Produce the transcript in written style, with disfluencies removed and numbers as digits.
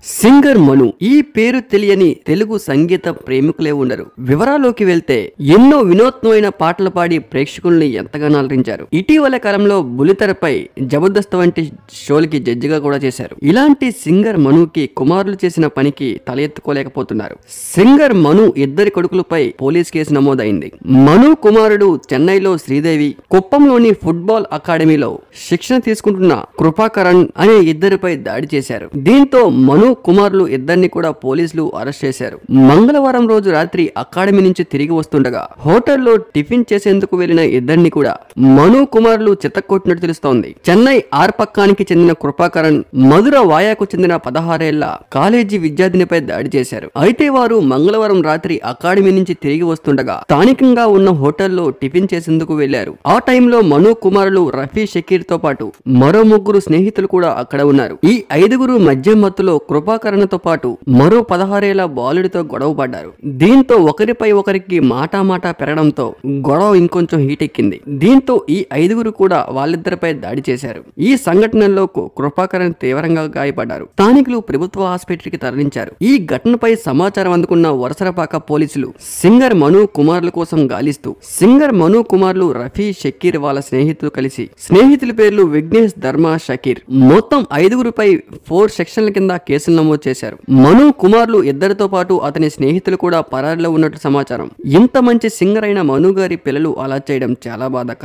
Singer మను ఈ పేరు తెలియని తెలుగు సంగీత ప్రేమికులే ఉండరు. వివరాల్లోకి వెళ్తే ఎన్నో వినూత్నమైన పాటలు పాడి ప్రేక్షకుల్ని ఎంతగానో అలరించారు. ఇటీవల కాలంలో బుల్లితెరపై జబర్దస్త్ వంటి షోలకి జడ్జిగా కూడా చేశారు. ఇలాంటి సింగర్ మనుకి కుమారులు చేసిన పనికి తల ఎత్తుకోలేకపోతున్నారు. సింగర్ మను ఇద్దరి కొడుకులపై పోలీస్ కేసు నమోదైంది. మను కుమారుడు చెన్నైలో శ్రీదేవి, కుప్పంలోని ఫుట్బాల్ అకాడమీలో శిక్షణ తీసుకుంటున్న కృపాకరణ్ అనే ఇద్దరిపై దాడి చేశారు. దీంతో మను కుమారులు ఇద్దరిని కూడా పోలీసులు అరెస్ట్ చేశారు. మంగళవారం రోజు రాత్రి అకాడమీ నుంచి తిరిగి వస్తుండగా హోటల్లో టిఫిన్ చేసేందుకు వెళ్లిన ఇద్దరిని కూడా మను కుమారులు చితక్కొట్టినట్టు తెలుస్తోంది. చెన్నై ఆర్పక్కానికి చెందిన కృపాకరణ్ మధుర వాయాకు చెందిన 16 ఏళ్ల కాలేజీ విద్యార్థినిపై దాడి చేశారు. అయితే వారు మంగళవారం రాత్రి అకాడమీ నుంచి తిరిగి వస్తుండగా స్థానికంగా ఉన్న హోటల్లో టిఫిన్ చేసేందుకు వెళ్లారు. ఆ టైంలో మను కుమారులు రఫీ షకీర్ తో పాటు మరో 3 స్నేహితులు కూడా అక్కడ ఉన్నారు. ఈ 5 మద్యం మత్తులో కృపాకరణతో పాటు మరో 16 ఏళ్ల బాలుడితో గొడవ పడ్డారు. దీంతో ఒకరిపై ఒకరికి మాటా పెరగడంతో గొడవ ఇంకొంచెం హీట్ ఎక్కింది. దీంతో ఈ 5 కూడా వాళ్ళిద్దరిపై దాడి చేశారు. ఈ సంఘటనలో కృపాకరణ్ తీవ్రంగా గాయపడ్డారు. స్థానికులు ప్రభుత్వ ఆసుపత్రికి తరలించారు. ఈ ఘటనపై సమాచారం అందుకున్న వరసరపాక పోలీసులు సింగర్ మను కుమారుల కోసం గాలిస్తూ సింగర్ మను కుమారులు రఫీ షకీర్ వాళ్ళ స్నేహితులు కలిసి స్నేహితుల పేర్లు విఘ్నేష్, ధర్మ, షకీర్ మొత్తం 5పై 4 సెక్షన్ల కింద కేసులు నమోదు చేశారు. మను కుమారులు ఇద్దరితో పాటు అతని స్నేహితులు కూడా పరారీలో ఉన్నట్లు సమాచారం. ఇంత మంచి సింగర్ అయిన మను గారి పిల్లలు అలా చేయడం చాలా బాధాకరం.